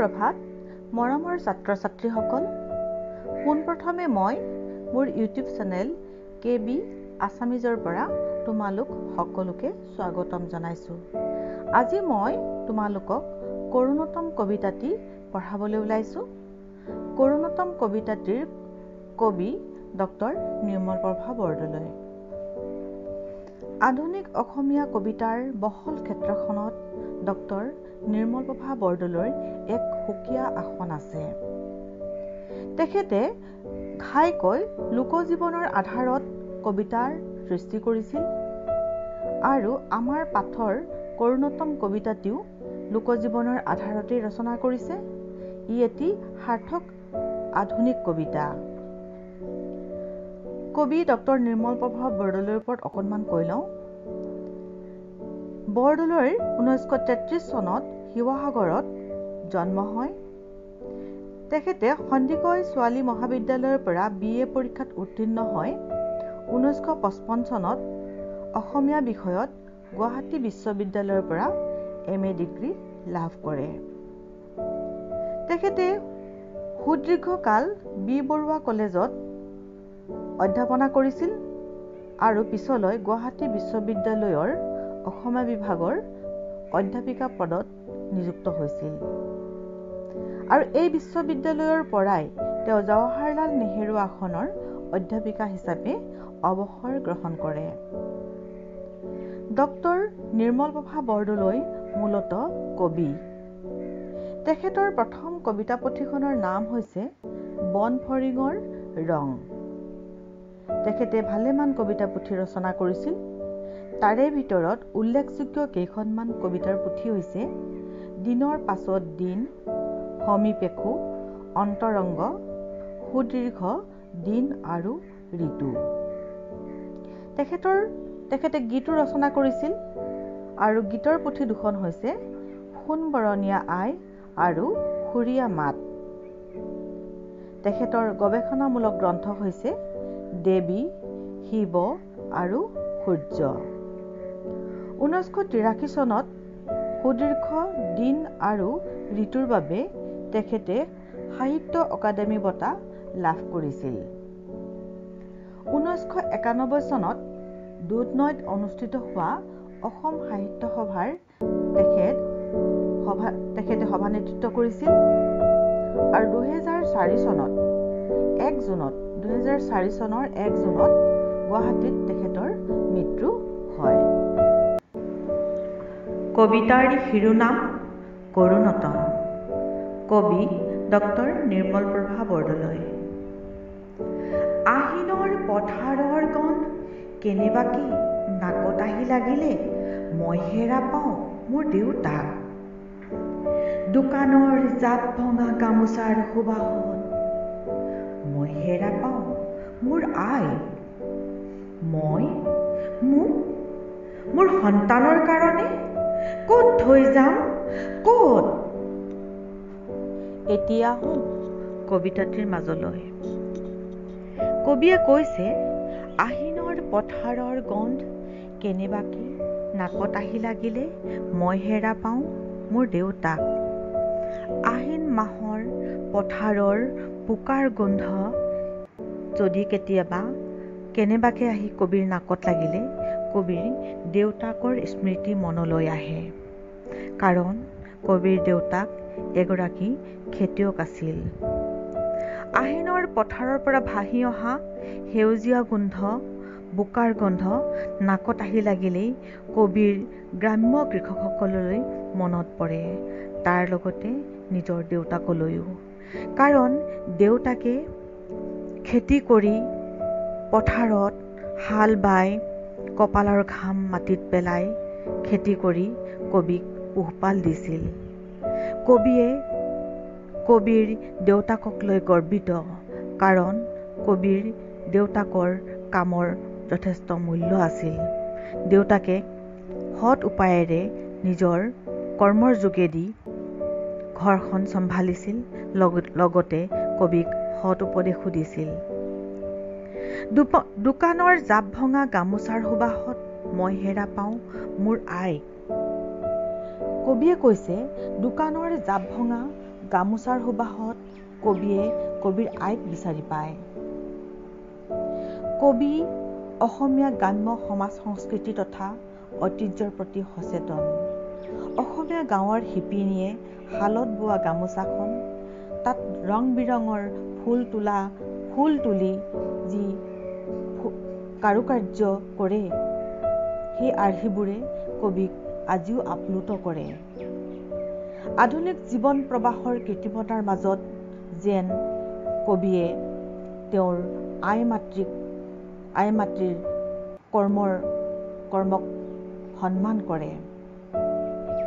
সুপ্ৰভাত মৰমৰ ছাত্ৰ-ছাত্ৰীসকল। পোনপ্ৰথমে মই মোৰ ইউটিউব চেনেল KB আছামিজৰ পৰা তোমালোক সকলোকে স্বাগতম জনাইছোঁ। আজি মই তোমালোকক কৰুণতম কবিতাটি পঢ়াবলৈ ওলাইছোঁ। কৰুণতম কবিতাটিৰ কবি ডক্টৰ নিৰ্মলপ্ৰভা বৰদলৈ। আধুনিক অসমীয়া কবিতাৰ বহল ক্ষেত্ৰখনত ডক্টৰ নিৰ্মলপ্ৰভা বৰদলৈৰ এক সুকীয়া আসন আছে। তেখেতে ঘাইকৈ লোকজীৱনৰ আধাৰত কবিতাৰ সৃষ্টি কৰিছিল আৰু আমাৰ পাঠৰ কৰুণতম কবিতাটিও লোকজীৱনৰ আধাৰতেই ৰচনা কৰিছে। ই এটি সাৰ্থক আধুনিক কবিতা। কবি ডক্টৰ নিৰ্মলপ্ৰভা বৰদলৈৰ ওপৰত অকণমান কৈ লওঁ। বৰদলৈৰ 1933 চনত শিৱসাগৰত জন্ম হয়। তেখেতে সন্দিকৈ ছোৱালী মহাবিদ্যালয়ৰ পৰা BA পৰীক্ষাত উত্তীৰ্ণ হয়। 1955 চনত অসমীয়া বিষয়ত গুৱাহাটী বিশ্ববিদ্যালয়ৰ পৰা MA ডিগ্ৰী লাভ কৰে। তেখেতে সুদীৰ্ঘকাল বি বৰুৱা কলেজত অধ্যাপনা কৰিছিল আৰু পিছলৈ গুৱাহাটী বিশ্ববিদ্যালয়ৰ অসমীয়া বিভাগৰ অধ্যাপিকা পদত নিযুক্ত হৈছিল আৰু এই বিশ্ববিদ্যালয়ৰ পৰাই তেওঁ জৱাহৰলাল নেহেৰু আসনৰ অধ্যাপিকা হিচাপে অৱসৰ গ্ৰহণ কৰে। ডক্টৰ নিৰ্মলপ্ৰভা বৰদলৈ মূলতঃ কবি। তেখেতৰ প্ৰথম কবিতা পুথিখনৰ নাম হৈছে বন ফৰিঙৰ ৰং। তেখেতে ভালেমান কবিতা পুথি ৰচনা কৰিছিল। তাৰে ভিতৰত উল্লেখযোগ্য কেইখনমান কবিতাৰ পুথি হৈছে দিনৰ পাছত দিন, সমীপেষু, অন্তৰংগ, সুদীৰ্ঘ, দিন আৰু ঋতু। তেখেতে গীতো ৰচনা কৰিছিল আৰু গীতৰ পুথি দুখন হৈছে সোণবৰণীয়া আই আৰু সুৰীয়া মাত। তেখেতৰ গৱেষণামূলক গ্ৰন্থ হৈছে দেৱী, শিৱ আৰু সূৰ্য। 1983 চনত সুদীৰ্ঘ, দিন আৰু ঋতুৰ বাবে তেখেতে সাহিত্য অকাডেমী বঁটা লাভ কৰিছিল। 1991 চনত দুধনৈত অনুষ্ঠিত হোৱা অসম সাহিত্য সভাৰ তেখেতে সভানেতৃত্ব কৰিছিল আৰু 2004 চনৰ 1 জুনত গুৱাহাটীত তেখেতৰ মৃত্যু হয়। কবিতাৰ শিৰোনাম কৰুণতম। কবি ডক্টৰ নিৰ্মলপ্ৰভা বৰদলৈ। আহিনৰ পথাৰৰ গন্ধ কেনেবাকে নাকত আহি লাগিলে মই হেৰা পাওঁ মোৰ দেউতাক। দোকানৰ জাপ ভঙা গামোচাৰ সুবাসত মই হেৰা পাওঁ মোৰ আই। মই মোৰ সন্তানৰ কাৰণে ক'ত থৈ যাম ক'ত? এতিয়া আহোঁ কবিতাটিৰ মাজলৈ। কবিয়ে কৈছে, আহিনৰ পথাৰৰ গন্ধ কেনেবাকে নাকত আহি লাগিলে মই হেৰা পাওঁ মোৰ দেউতাক। আহিন মাহৰ পথাৰৰ বোকাৰ গোন্ধ যদি কেতিয়াবা কেনেবাকে আহি কবিৰ নাকত লাগিলে কবিৰ দেউতাকৰ স্মৃতি মনলৈ আহে। কাৰণ কবিৰ দেউতাক এগৰাকী খেতিয়ক আছিল। আহিনৰ পথাৰৰ পৰা ভাহি অহা সেউজীয়া গোন্ধ, বোকাৰ গোন্ধ নাকত আহি লাগিলেই কবিৰ গ্ৰাম্য কৃষকসকললৈ মনত পৰে, তাৰ লগতে নিজৰ দেউতাকলৈও। কাৰণ দেউতাকে খেতি কৰি পথাৰত হাল বাই কঁপালৰ ঘাম মাটিত পেলাই খেতি কৰি কবিক পোহপাল দিছিল। কবিয়ে কবিৰ দেউতাকক লৈ গৰ্বিত, কাৰণ কবিৰ দেউতাকৰ কামৰ যথেষ্ট মূল্য আছিল। দেউতাকে সৎ উপায়েৰে নিজৰ কৰ্মৰ যোগেদি ঘৰখন চম্ভালিছিল, লগতে কবিক সৎ উপদেশো দিছিল। দোকানৰ জাপ ভঙা গামোচাৰ সুবাসত মই হেৰা পাওঁ মোৰ আই। কবিয়ে কৈছে, দোকানৰ জাপ ভঙা গামোচাৰ সুবাসত কবিয়ে কবিৰ আইক বিচাৰি পায়। কবি অসমীয়া গ্ৰাম্য সমাজ সংস্কৃতি তথা ঐতিহ্যৰ প্ৰতি সচেতন। অসমীয়া গাঁৱৰ শিপিনীয়ে শালত বোৱা গামোচাখন তাত ৰং বিৰঙৰ ফুল তুলি যি কাৰুকাৰ্য কৰে, সেই আৰ্হিবোৰে কবিক আজিও আপ্লুত কৰে। আধুনিক জীৱন প্ৰবাহৰ কৃত্ৰিমতাৰ মাজত যেন কবিয়ে তেওঁৰ আই মাতৃৰ কৰ্মক সন্মান কৰে।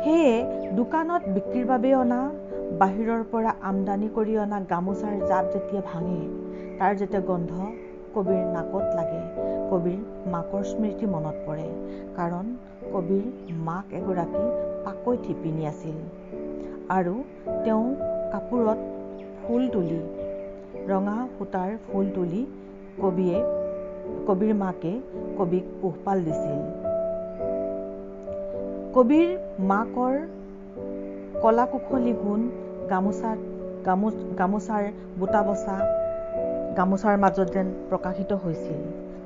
সেয়ে দোকানত বিক্ৰীৰ বাবে অনা, বাহিৰৰ পৰা আমদানি কৰি অনা গামোচাৰ জাপ যেতিয়া ভাঙে, তাৰ যেতিয়া গন্ধ কবিৰ নাকত লাগে, কবিৰ মাকৰ স্মৃতি মনত পৰে। কাৰণ কবিৰ মাক এগৰাকী পাকৈত শিপিনী আছিল আৰু তেওঁ কাপোৰত ফুল তুলি, ৰঙা সূতাৰ ফুল তুলি কবিৰ মাকে কবিক পোহপাল দিছিল। কবিৰ মাকৰ কলা কুশলী গুণ গামোচাৰ বুটা বচা, গামোচাৰ মাজত যেন প্ৰকাশিত হৈছিল।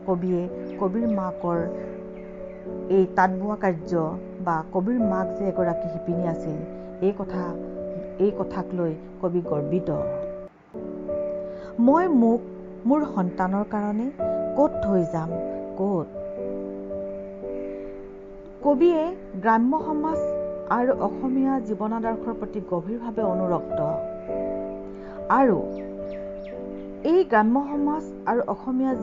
কবিয়ে কবিৰ মাকৰ এই তাঁত বোৱা কাৰ্য বা কবিৰ মাক যে এগৰাকী শিপিনী আছিল, এই কথাক লৈ কবি গৰ্বিত। মই মোৰ সন্তানৰ কাৰণে ক'ত থৈ যাম ক'ত। কবিয়ে গ্ৰাম্য সমাজ আৰু অসমীয়া জীৱনাদৰ্শৰ প্ৰতি গভীৰভাৱে অনুৰক্ত আৰু এই গ্ৰাম্য সমাজ আৰু অসমীয়া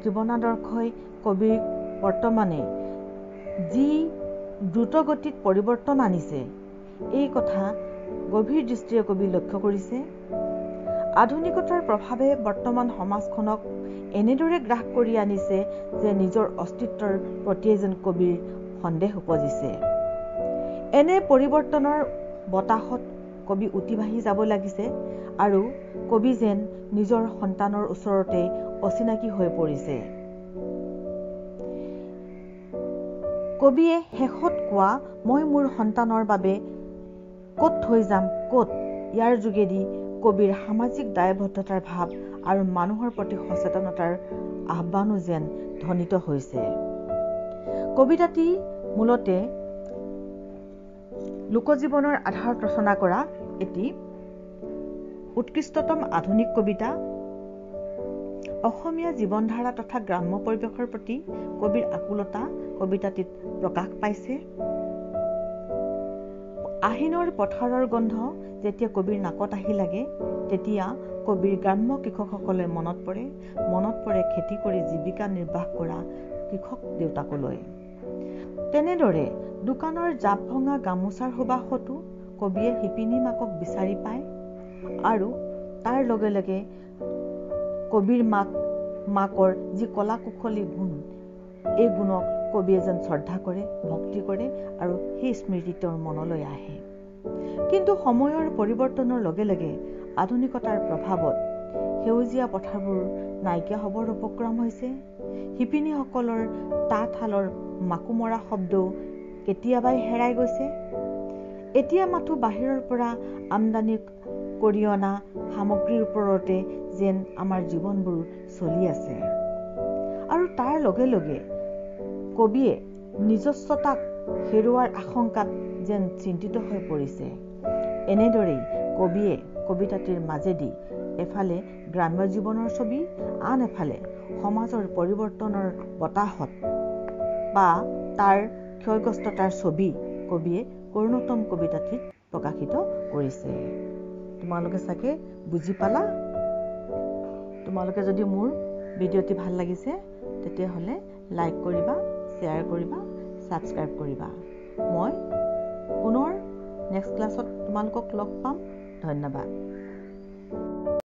জীৱনাদৰ্শই কবিক বৰ্তমানে যি দ্ৰুতগতিত পৰিৱৰ্তন আনিছে, এই কথা গভীৰ দৃষ্টিৰে কবি লক্ষ্য কৰিছে। আধুনিকতাৰ প্ৰভাৱে বৰ্তমান সমাজখনক এনেদৰে গ্ৰাস কৰি আনিছে যে নিজৰ অস্তিত্বৰ প্ৰতিয়ে যেন কবিৰ সন্দেহ উপজিছে। এনে পৰিৱৰ্তনৰ বতাহত কবি উটি ভাহি যাব লাগিছে আৰু কবি যেন নিজৰ সন্তানৰ ওচৰতে অচিনাকি হৈ পৰিছে। কবিয়ে শেষত কোৱা মই মোৰ সন্তানৰ বাবে ক'ত থৈ যাম ক'ত, ইয়াৰ যোগেদি কবিৰ সামাজিক দায়বদ্ধতাৰ ভাৱ আৰু মানুহৰ প্ৰতি সচেতনতাৰ আহ্বানো যেন ধ্বনিত হৈছে। কবিতাটি মূলতে লোকজীৱনৰ আধাৰত ৰচনা কৰা এটি উৎকৃষ্টতম আধুনিক কবিতা। অসমীয়া জীৱনধাৰা তথা গ্ৰাম্য পৰিৱেশৰ প্ৰতি কবিৰ আকুলতা কবিতাটিত প্ৰকাশ পাইছে। আহিনৰ পথাৰৰ গন্ধ যেতিয়া কবিৰ নাকত আহি লাগে, তেতিয়া কবিৰ গ্ৰাম্য কৃষকসকলে মনত পৰে খেতি কৰি জীৱিকা নিৰ্বাহ কৰা কৃষক দেউতাকলৈ। তেনেদৰে দোকানৰ জাপ ভঙা গামোচাৰ সুবাসতো কবিয়ে শিপিনী মাকক বিচাৰি পায় আৰু তাৰ লগে লগে কবিৰ মাকৰ যি কলা কুশলী গুণ, এই গুণক কবিয়ে যেন শ্ৰদ্ধা কৰে, ভক্তি কৰে আৰু সেই স্মৃতি তেওঁৰ মনলৈ আহে। কিন্তু সময়ৰ পৰিৱৰ্তনৰ লগে লগে আধুনিকতাৰ প্ৰভাৱত সেউজীয়া পথাৰবোৰ নাইকিয়া হ'বৰ উপক্ৰম হৈছে। শিপিনীসকলৰ তাঁতশালৰ মাকুমৰা শব্দও কেতিয়াবাই হেৰাই গৈছে। এতিয়া মাথো বাহিৰৰ পৰা আমদানি কৰি অনা সামগ্ৰীৰ ওপৰতে যেন আমাৰ জীৱনবোৰ চলি আছে আৰু তাৰ লগে লগে কবিয়ে নিজস্বতাক হেৰুৱাৰ আশংকাত যেন চিন্তিত হৈ পৰিছে। এনেদৰেই কবিয়ে কবিতাটিৰ মাজেদি এফালে গ্ৰাম্য জীৱনৰ ছবি, আন এফালে সমাজৰ পৰিৱৰ্তনৰ বতাহত বা তাৰ ক্ষয়গ্ৰস্ততাৰ ছবি কবিয়ে কৰুণতম কবিতাটিত প্ৰকাশিত কৰিছে। তোমালোকে চাগে বুজি পালা। তোমালোকে যদি মোৰ ভিডিঅ'টি ভাল লাগিছে তেতিয়াহ'লে লাইক কৰিবা, শ্বেয়াৰ কৰিবা, ছাবস্ক্ৰাইব কৰিবা। মই পুনৰ নেক্সট ক্লাছত তোমালোকক লগ পাম। ধন্যবাদ।